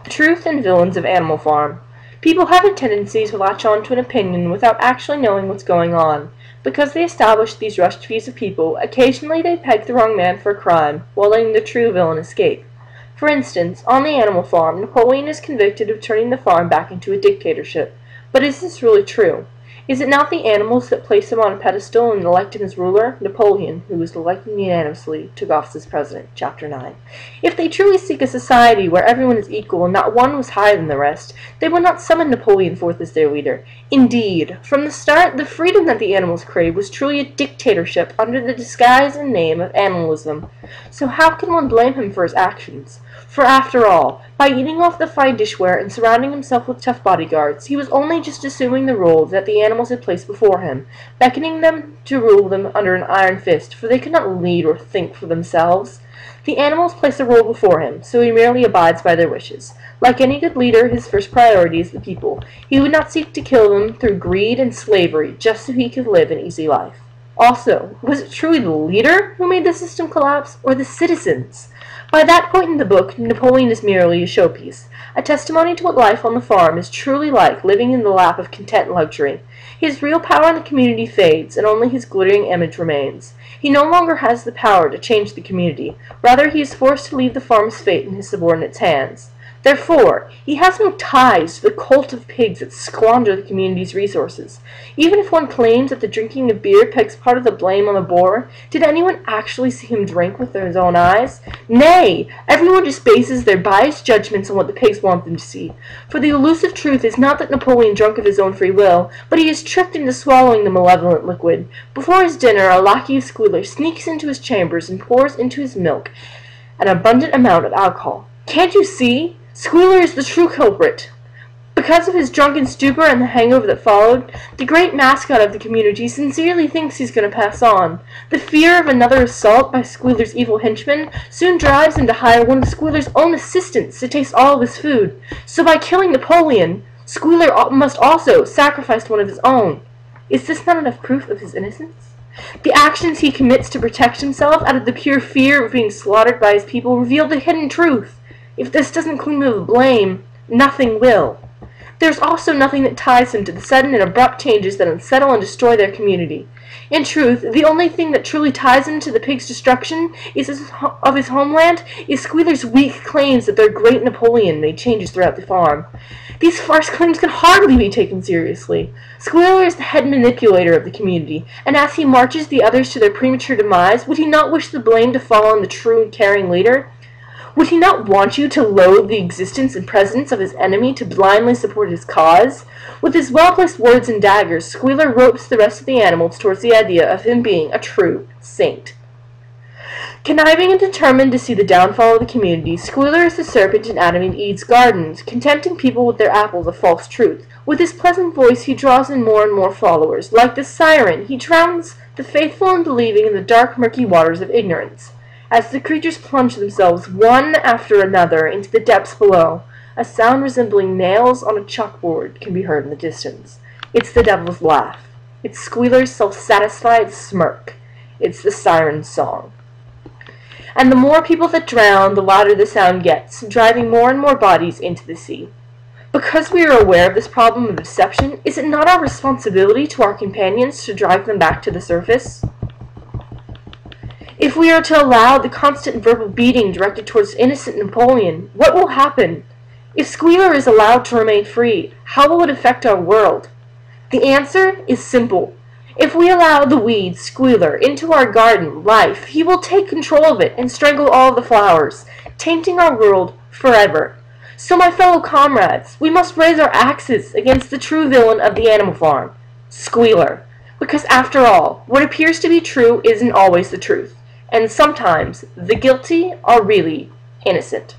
Truth and villains of Animal Farm. People have a tendency to latch on to an opinion without actually knowing what's going on. Because they establish these rushed views of people, occasionally they peg the wrong man for a crime, while letting the true villain escape. For instance, on the Animal Farm, Napoleon is convicted of turning the farm back into a dictatorship. But is this really true? Is it not the animals that place him on a pedestal and elect him as ruler? Napoleon, who was elected unanimously, took office as president. Chapter 9. If they truly seek a society where everyone is equal and not one was higher than the rest, they would not summon Napoleon forth as their leader. Indeed, from the start, the freedom that the animals craved was truly a dictatorship under the disguise and name of animalism. So how can one blame him for his actions? For after all, by eating off the fine dishware and surrounding himself with tough bodyguards, he was only just assuming the role that the animals had placed before him, beckoning them to rule them under an iron fist, for they could not lead or think for themselves. The animals place a role before him, so he merely abides by their wishes. Like any good leader, his first priority is the people. He would not seek to kill them through greed and slavery, just so he could live an easy life. Also, was it truly the leader who made the system collapse, or the citizens? By that point in the book, Napoleon is merely a showpiece, a testimony to what life on the farm is truly like, living in the lap of content and luxury. His real power in the community fades, and only his glittering image remains. He no longer has the power to change the community. Rather, he is forced to leave the farm's fate in his subordinates' hands. Therefore, he has no ties to the cult of pigs that squander the community's resources. Even if one claims that the drinking of beer pegs part of the blame on the boar, did anyone actually see him drink with his own eyes? Nay, everyone just bases their biased judgments on what the pigs want them to see. For the elusive truth is not that Napoleon drank of his own free will, but he is tricked into swallowing the malevolent liquid. Before his dinner, a lackey of Squealer sneaks into his chambers and pours into his milk an abundant amount of alcohol. Can't you see? Squealer is the true culprit. Because of his drunken stupor and the hangover that followed, the great mascot of the community sincerely thinks he's going to pass on. The fear of another assault by Squealer's evil henchman soon drives him to hire one of Squealer's own assistants to taste all of his food. So by killing Napoleon, Squealer must also sacrifice one of his own. Is this not enough proof of his innocence? The actions he commits to protect himself out of the pure fear of being slaughtered by his people reveal the hidden truth. If this doesn't clean him of blame, nothing will. There's also nothing that ties him to the sudden and abrupt changes that unsettle and destroy their community. In truth, the only thing that truly ties him to the pig's destruction of his homeland is Squealer's weak claims that their great Napoleon made changes throughout the farm. These farce claims can hardly be taken seriously. Squealer is the head manipulator of the community, and as he marches the others to their premature demise, would he not wish the blame to fall on the true and caring leader? Would he not want you to loathe the existence and presence of his enemy to blindly support his cause? With his well-placed words and daggers, Squealer ropes the rest of the animals towards the idea of him being a true saint. Conniving and determined to see the downfall of the community, Squealer is the serpent in Adam and Eve's gardens, contenting people with their apples of false truth. With his pleasant voice he draws in more and more followers. Like the siren, he drowns the faithful in believing in the dark, murky waters of ignorance. As the creatures plunge themselves one after another into the depths below, a sound resembling nails on a chalkboard can be heard in the distance. It's the devil's laugh. It's Squealer's self-satisfied smirk. It's the siren's song. And the more people that drown, the louder the sound gets, driving more and more bodies into the sea. Because we are aware of this problem of deception, is it not our responsibility to our companions to drive them back to the surface? If we are to allow the constant verbal beating directed towards innocent Napoleon, what will happen? If Squealer is allowed to remain free, how will it affect our world? The answer is simple. If we allow the weed, Squealer, into our garden, life, he will take control of it and strangle all the flowers, tainting our world forever. So, my fellow comrades, we must raise our axes against the true villain of the Animal Farm, Squealer. Because after all, what appears to be true isn't always the truth. And sometimes the guilty are really innocent.